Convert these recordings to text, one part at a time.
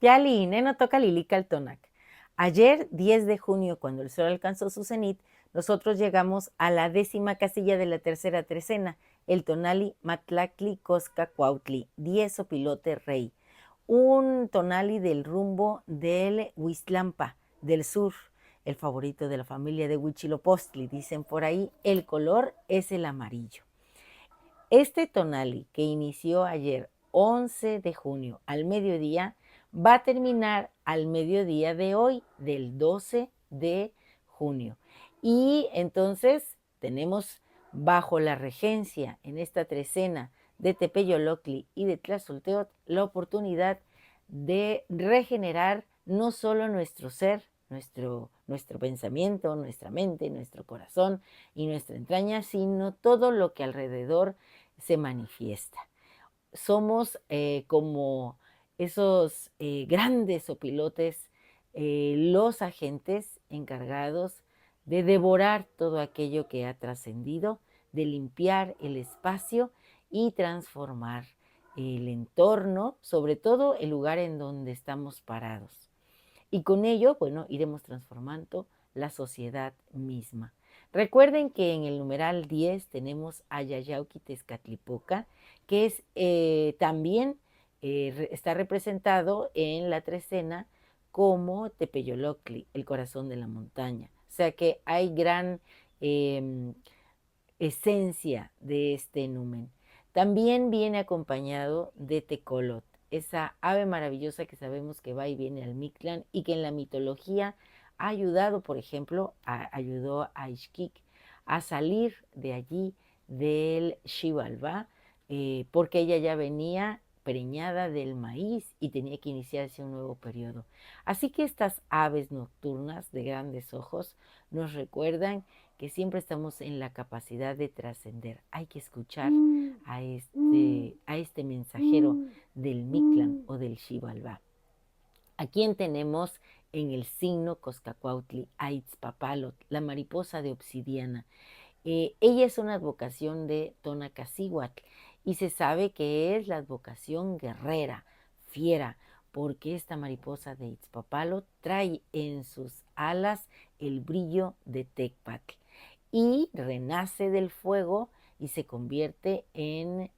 Yali, Neno toca Lilical Ayer, 10 de junio, cuando el sol alcanzó su cenit, nosotros llegamos a la 10ª casilla de la tercera trecena, el tonali Matlacli Cosca Cuautli, 10 Opilote Rey, un tonali del rumbo del Huizlampa, del sur, el favorito de la familia de Huichilopostli, dicen por ahí, el color es el amarillo. Este tonali que inició ayer, 11 de junio, al mediodía, va a terminar al mediodía de hoy, del 12 de junio. Y entonces tenemos bajo la regencia en esta trecena de Tepeyolocli y de Tlazolteotl la oportunidad de regenerar no solo nuestro ser, nuestro pensamiento, nuestra mente, nuestro corazón y nuestra entraña, sino todo lo que alrededor se manifiesta. Somos como esos grandes opilotes, los agentes encargados de devorar todo aquello que ha trascendido, de limpiar el espacio y transformar el entorno, sobre todo el lugar en donde estamos parados. Y con ello, bueno, iremos transformando la sociedad misma. Recuerden que en el numeral 10 tenemos a Yayauqui Tezcatlipoca, que es también está representado en la trecena como Tepeyolocli, el corazón de la montaña. O sea que hay gran esencia de este numen. También viene acompañado de Tecolot, esa ave maravillosa que sabemos que va y viene al Mictlán y que en la mitología ha ayudado, por ejemplo, ayudó a Ixquic a salir de allí del Xibalbá, porque ella ya venía preñada del maíz y tenía que iniciarse un nuevo periodo. Así que estas aves nocturnas de grandes ojos nos recuerdan que siempre estamos en la capacidad de trascender. Hay que escuchar a este mensajero del Mictlán o del Xibalbá. ¿A quién tenemos en el signo Coscacuautli? A Itzpapalot, la mariposa de obsidiana. Ella es una advocación de Tonacacihuatl y se sabe que es la advocación guerrera, fiera, porque esta mariposa de Itzpapalot trae en sus alas el brillo de Tecpatl y renace del fuego y se convierte en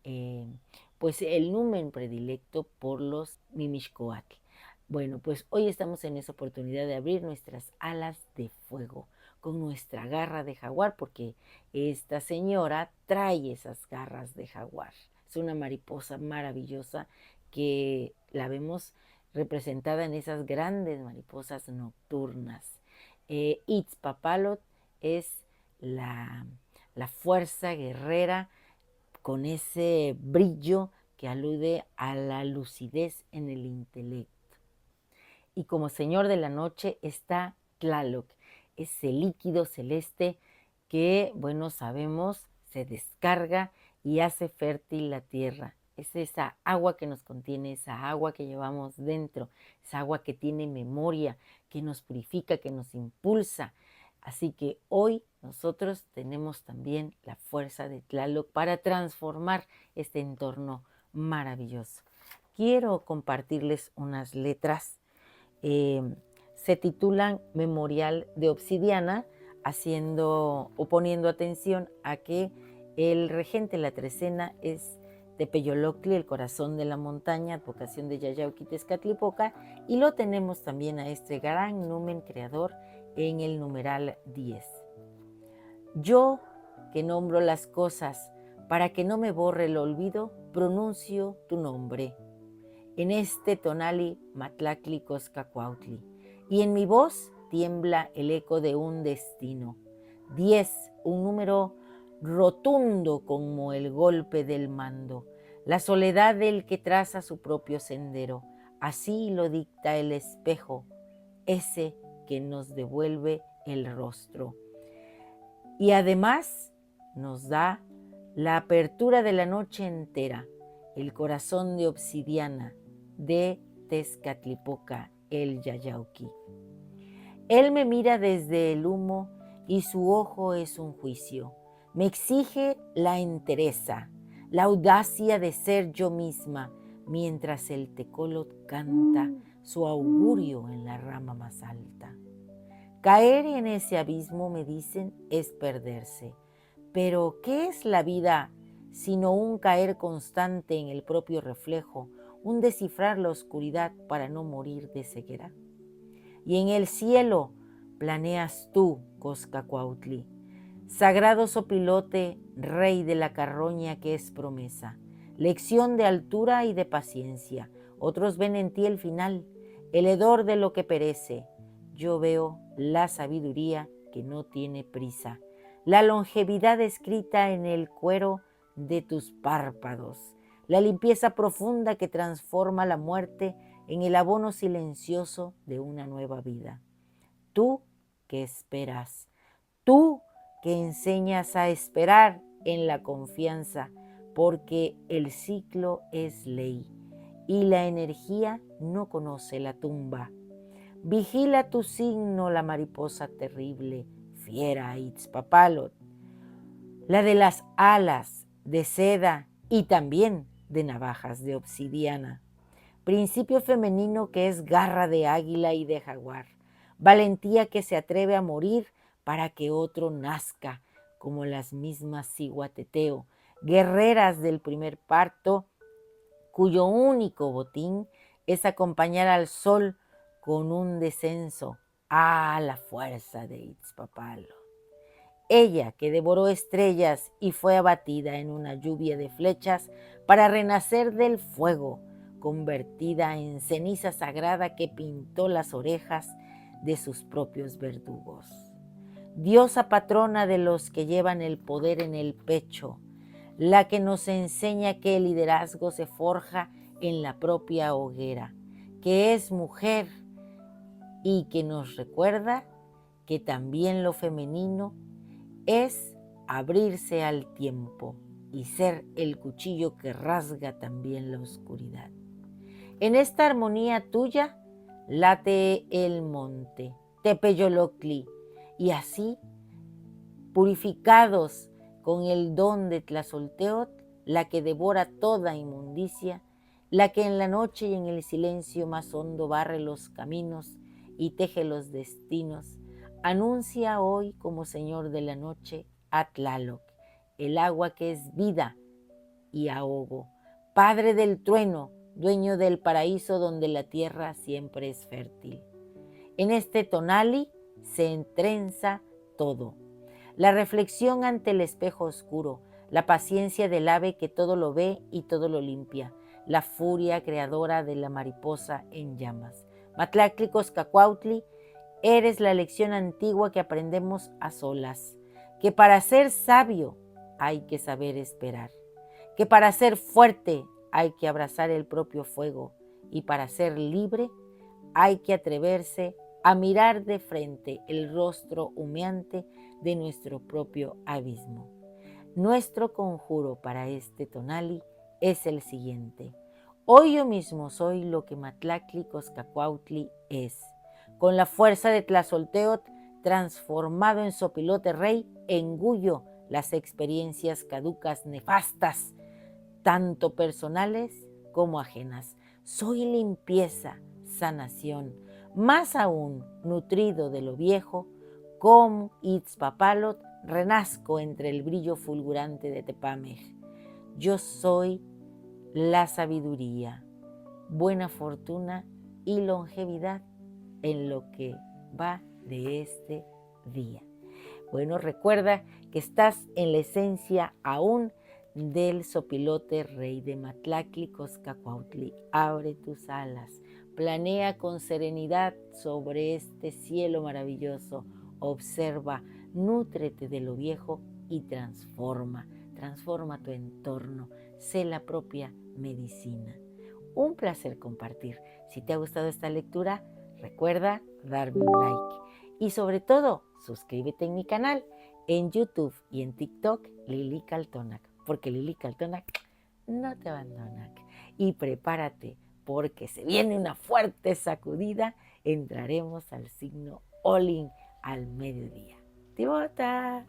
pues el numen predilecto por los Mimixcoatl. Bueno, pues hoy estamos en esa oportunidad de abrir nuestras alas de fuego con nuestra garra de jaguar, porque esta señora trae esas garras de jaguar. Es una mariposa maravillosa que la vemos representada en esas grandes mariposas nocturnas. Itzpapalot es la, la fuerza guerrera con ese brillo que alude a la lucidez en el intelecto. Y como señor de la noche está Tlaloc, ese líquido celeste que, bueno, sabemos, se descarga y hace fértil la tierra. Es esa agua que nos contiene, esa agua que llevamos dentro, esa agua que tiene memoria, que nos purifica, que nos impulsa. Así que hoy nosotros tenemos también la fuerza de Tlaloc para transformar este entorno maravilloso. Quiero compartirles unas letras. Se titulan Memorial de Obsidiana, haciendo o poniendo atención a que el regente de la trecena es Tepeyolocli, el corazón de la montaña, advocación de Yayauqui Tezcatlipoca, y lo tenemos también a este gran numen creador en el numeral 10. Yo, que nombro las cosas para que no me borre el olvido, pronuncio tu nombre en este tonali Matlacli Coscacuautli, y en mi voz tiembla el eco de un destino. 10, un número rotundo como el golpe del mando, la soledad del que traza su propio sendero. Así lo dicta el espejo, ese que nos devuelve el rostro. Y además nos da la apertura de la noche entera, el corazón de obsidiana de Tezcatlipoca, el Yayauqui. Él me mira desde el humo y su ojo es un juicio. Me exige la entereza, la audacia de ser yo misma, mientras el tecolot canta su augurio en la rama más alta. Caer en ese abismo, me dicen, es perderse. Pero, ¿qué es la vida sino un caer constante en el propio reflejo, un descifrar la oscuridad para no morir de ceguera? Y en el cielo planeas tú, Coscacuautli, sagrado sopilote, rey de la carroña que es promesa, lección de altura y de paciencia. Otros ven en ti el final, el hedor de lo que perece. Yo veo la sabiduría que no tiene prisa, la longevidad escrita en el cuero de tus párpados, la limpieza profunda que transforma la muerte en el abono silencioso de una nueva vida. Tú que esperas, tú que enseñas a esperar en la confianza, porque el ciclo es ley y la energía no conoce la tumba. Vigila tu signo la mariposa terrible, fiera Itzpapalot, la de las alas de seda y también de navajas de obsidiana. Principio femenino que es garra de águila y de jaguar, valentía que se atreve a morir para que otro nazca, como las mismas ciguateteo, guerreras del primer parto, cuyo único botín es acompañar al sol con un descenso a la fuerza de Itzpapalo. Ella que devoró estrellas y fue abatida en una lluvia de flechas para renacer del fuego, convertida en ceniza sagrada que pintó las orejas de sus propios verdugos. Diosa patrona de los que llevan el poder en el pecho, la que nos enseña que el liderazgo se forja en la propia hoguera, que es mujer y que nos recuerda que también lo femenino es abrirse al tiempo y ser el cuchillo que rasga también la oscuridad. En esta armonía tuya late el monte, Tepeyoloctli, y así, purificados con el don de Tlazolteotl, la que devora toda inmundicia, la que en la noche y en el silencio más hondo barre los caminos y teje los destinos, anuncia hoy como Señor de la noche a Tlaloc, el agua que es vida y ahogo, Padre del trueno, dueño del paraíso donde la tierra siempre es fértil. En este tonali se entrenza todo. La reflexión ante el espejo oscuro, la paciencia del ave que todo lo ve y todo lo limpia, la furia creadora de la mariposa en llamas. Matlactli Coscacuautli, eres la lección antigua que aprendemos a solas, que para ser sabio hay que saber esperar, que para ser fuerte hay que abrazar el propio fuego y para ser libre hay que atreverse a mirar de frente el rostro humeante de nuestro propio abismo. Nuestro conjuro para este tonali es el siguiente. Hoy yo mismo soy lo que Matlactli Coscacuautli es, con la fuerza de Tlazolteotl transformado en sopilote rey, engullo las experiencias caducas nefastas, tanto personales como ajenas. Soy limpieza, sanación, más aún nutrido de lo viejo, como Itzpapalot renazco entre el brillo fulgurante de Tepamej. Yo soy la sabiduría, buena fortuna y longevidad en lo que va de este día. Bueno, recuerda que estás en la esencia aún del sopilote rey de Matlactli Coscacuautli. Abre tus alas, planea con serenidad sobre este cielo maravilloso, observa, nútrete de lo viejo y transforma tu entorno, sé la propia medicina. Un placer compartir. Si te ha gustado esta lectura, recuerda darme un like y sobre todo suscríbete en mi canal en YouTube y en TikTok Lili Caltonac, porque Lili Caltonac no te abandona. Y prepárate porque se viene una fuerte sacudida, entraremos al signo Olin al mediodía. ¡Tibota!